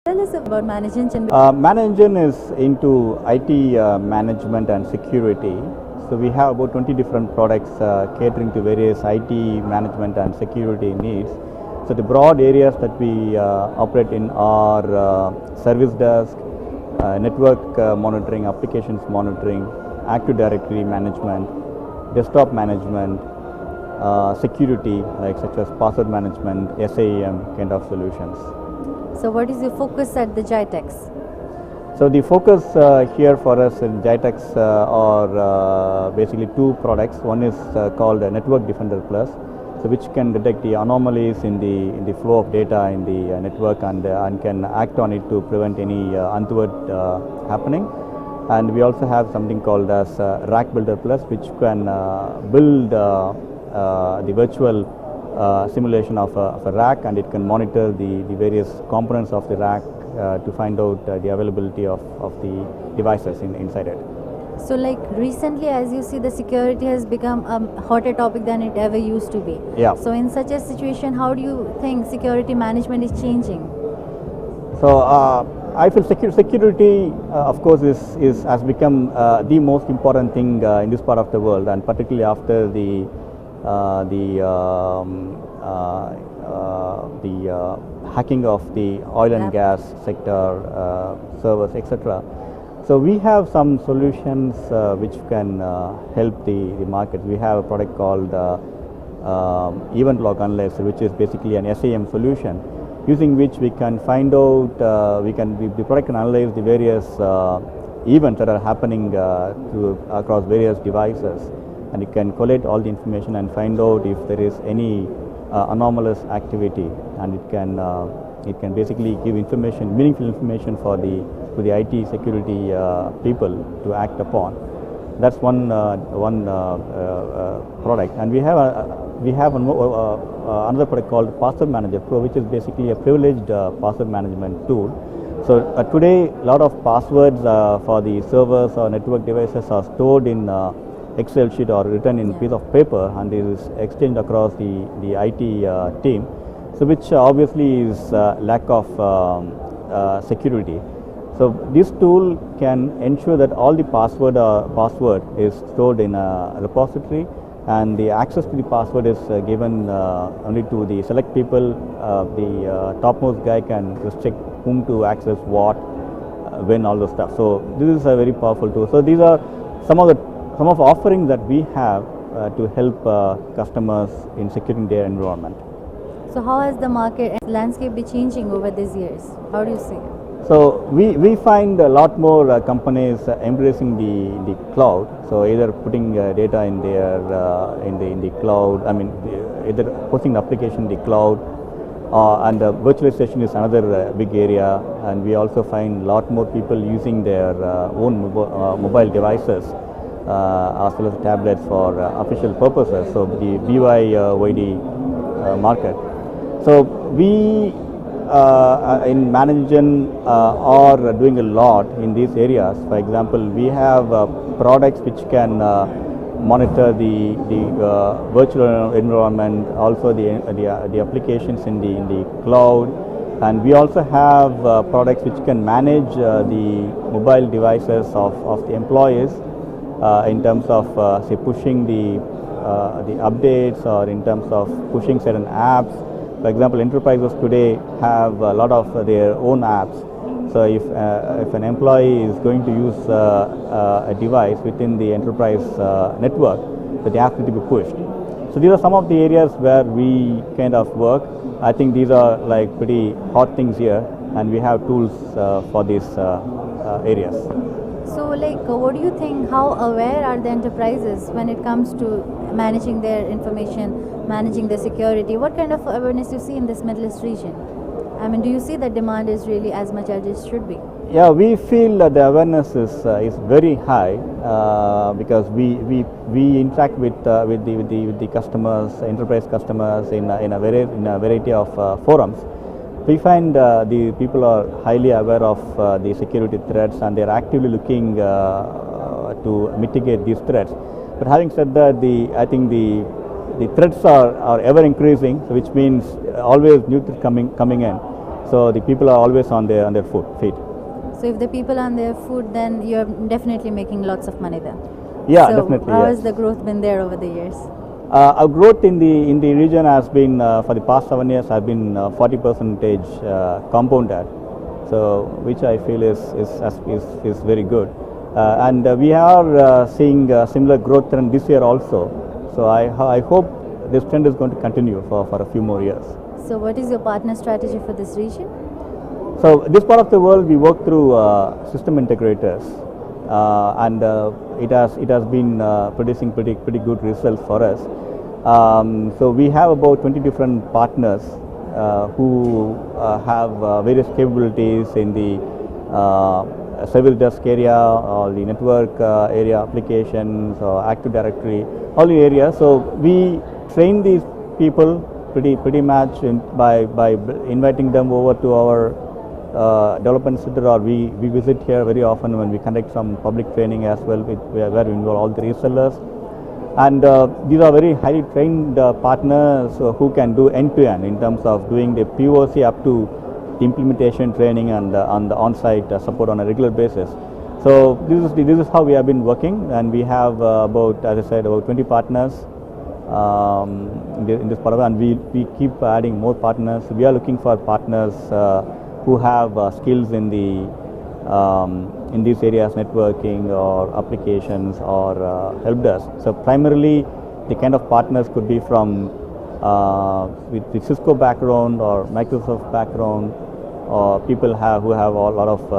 Tell us about ManageEngine. ManageEngine is into IT management and security. So we have about 20 different products catering to various IT management and security needs. So the broad areas that we operate in are service desk, network monitoring, applications monitoring, Active Directory management, desktop management, security like such as password management, SAEM kind of solutions. So what is your focus at the GITEX? So the focus here for us in GITEX are basically two products. One is called Network Defender Plus, so which can detect the anomalies in the flow of data in the network and can act on it to prevent any untoward happening. And we also have something called as Rack Builder Plus, which can build the virtual simulation of a rack, and it can monitor the various components of the rack to find out the availability of the devices inside it. So like recently, as you see, the security has become a hotter topic than it ever used to be. Yeah. So in such a situation, how do you think security management is changing? So I feel security, of course, has become the most important thing in this part of the world, and particularly after the hacking of the oil and gas sector, servers, etc. So we have some solutions which can help the market. We have a product called Event Log Analyzer, which is basically an SAM solution, using which we can find out, the product can analyze the various events that are happening across various devices, and it can collate all the information and find out if there is any anomalous activity, and it can basically give information, meaningful information to the IT security people to act upon. That's one product, and we have another product called Password Manager Pro, which is basically a privileged password management tool. So today, a lot of passwords for the servers or network devices are stored in Excel sheet or written in piece of paper, and it is exchanged across the IT team. So which obviously is lack of security. So this tool can ensure that all the password is stored in a repository, and the access to the password is given only to the select people. The topmost guy can restrict whom to access what, when, all the stuff. So this is a very powerful tool. So these are some of offerings that we have to help customers in securing their environment. So how has the market landscape been changing over these years? How do you see it? So we find a lot more companies embracing the cloud. So either putting data in their in the cloud. I mean, either posting the application in the cloud, and virtualization is another big area. And we also find a lot more people using their own mobile devices as well as tablets for official purposes. So the BYOD market. So we in ManageEngine are doing a lot in these areas. For example, we have products which can monitor the virtual environment, also the applications in the cloud, and we also have products which can manage the mobile devices of the employees in terms of say pushing the updates, or in terms of pushing certain apps. For example, enterprises today have a lot of their own apps. So if an employee is going to use a device within the enterprise network, so they have to be pushed. So these are some of the areas where we kind of work. I think these are like pretty hot things here, and we have tools for these areas. So like what do you think, how aware are the enterprises when it comes to managing their information, managing their security? What kind of awareness you see in this Middle East region? I mean, do you see that demand is really as much as it should be? Yeah, we feel that the awareness is very high because we interact with the customers, enterprise customers in a variety of forums. We find the people are highly aware of the security threats, and they are actively looking to mitigate these threats. But having said that, I think the threats are ever increasing, which means always new threats coming in. So the people are always on their feet. So if the people are on their foot, then you're definitely making lots of money there. Yeah, so definitely. How Yes. has the growth been there over the years? Our growth in the region has been for the past 7 years has been 40% compounded, so which I feel is very good, and we are seeing similar growth trend this year also. So I hope this trend is going to continue for a few more years. So what is your partner strategy for this region? So this part of the world we work through system integrators, and it has been producing pretty good results for us. So we have about 20 different partners who have various capabilities in the service desk area or the network area applications or Active Directory, all the areas. So we train these people pretty much by inviting them over to our development center, or we visit here very often when we conduct some public training as well, where we involve all the resellers. And these are very highly trained partners who can do end-to-end in terms of doing the POC up to the implementation training and on the on-site support on a regular basis. So this is how we have been working, and we have about, as I said, about 20 partners in this part of it, and we keep adding more partners. We are looking for partners who have skills in these areas, networking or applications or help desk. So primarily the kind of partners could be from with the Cisco background or Microsoft background, or people who have a lot of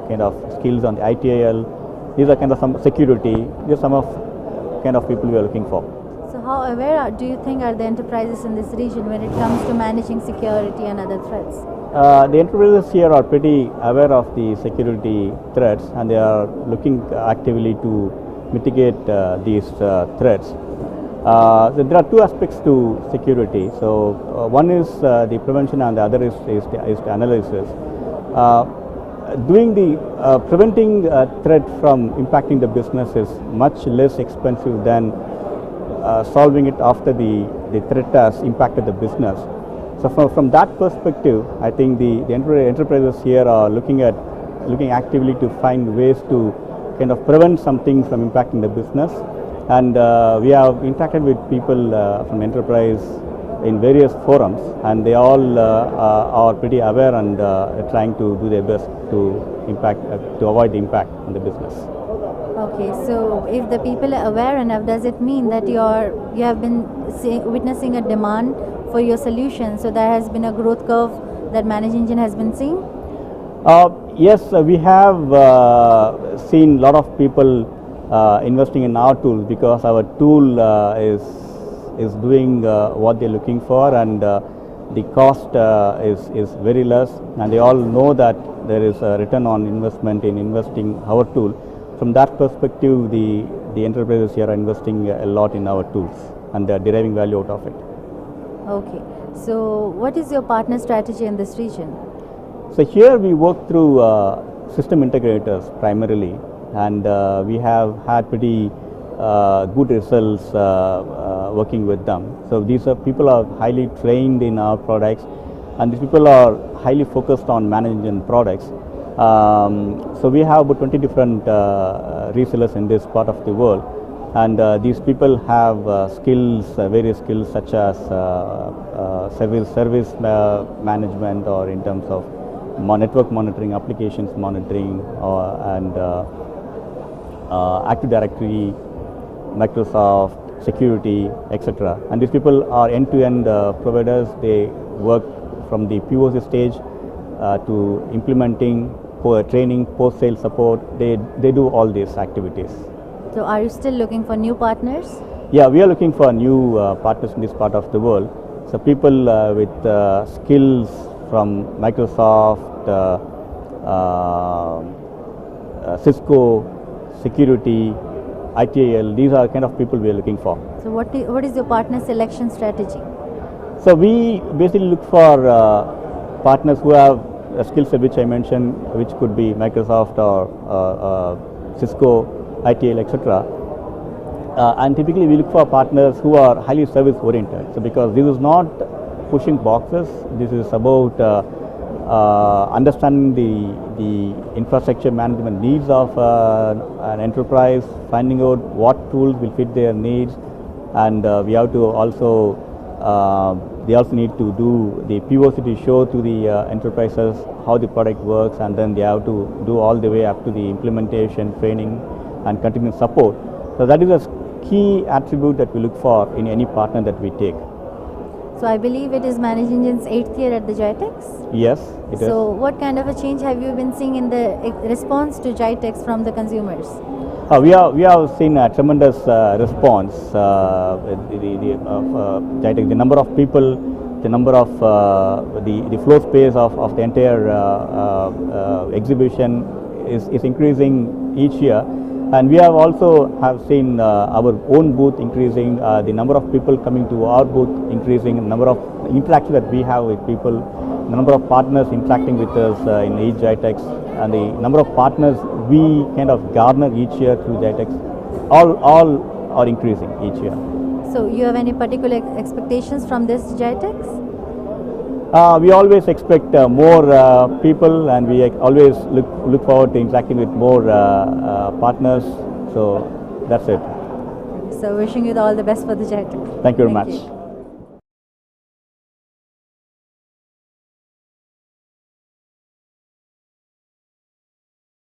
kind of skills on the ITIL. These are kind of some security. These are some of kind of people we are looking for. So how aware do you think are the enterprises in this region when it comes to managing security and other threats? The enterprises here are pretty aware of the security threats, and they are looking actively to mitigate these threats. So there are two aspects to security. So one is the prevention, and the other is the analysis. Preventing a threat from impacting the business is much less expensive than solving it after the threat has impacted the business. So from that perspective, I think the enterprises here are looking actively to find ways to kind of prevent something from impacting the business. And we have interacted with people from enterprise in various forums, and they all are pretty aware and trying to do their best to avoid the impact on the business. Okay, so if the people are aware enough, does it mean that you have been witnessing a demand for your solution? So there has been a growth curve that ManageEngine has been seeing? Yes, we have seen a lot of people investing in our tools, because our tool is doing what they're looking for, and the cost is very less, and they all know that there is a return on investment in investing our tool. From that perspective, the enterprises here are investing a lot in our tools, and they are deriving value out of it. Okay, so what is your partner strategy in this region? So here we work through system integrators primarily, and we have had pretty good results working with them. So these people are highly trained in our products, and these people are highly focused on managing products. So we have about 20 different resellers in this part of the world, and these people have various skills such as service management, or in terms of network monitoring, applications monitoring, and Active Directory, Microsoft, security, etc. And these people are end-to-end providers. They work from the POC stage to implementing, training, post-sale support. They do all these activities. So are you still looking for new partners? Yeah, we are looking for new partners in this part of the world. So people with skills from Microsoft, Cisco, security, ITIL, these are kind of people we are looking for. So what is your partner selection strategy? So we basically look for partners who have a skill set which I mentioned, which could be Microsoft or Cisco, ITIL, etc. And typically we look for partners who are highly service oriented. So because this is not pushing boxes. This is about understanding the infrastructure management needs of an enterprise, finding out what tools will fit their needs, and we have to also they also need to do the POC to show to the enterprises how the product works, and then they have to do all the way up to the implementation, training, and continuous support. So that is a key attribute that we look for in any partner that we take. So I believe it is ManageEngine's 8th year at the GITEX. Yes, it is. So what kind of a change have you been seeing in the response to GITEX from the consumers? We have seen a tremendous response. GITEX, the number of people, the number of the floor space of the entire exhibition is increasing each year, and we have also seen our own booth increasing, the number of people coming to our booth increasing, the number of interactions that we have with people, the number of partners interacting with us in each GITEX, and the number of partners we kind of garner each year through GITEX, all are increasing each year. So you have any particular expectations from this GITEX? We always expect more people, and we always look forward to interacting with more partners. So that's it. So wishing you all the best for the GITEX. Thank you very Thank much. you.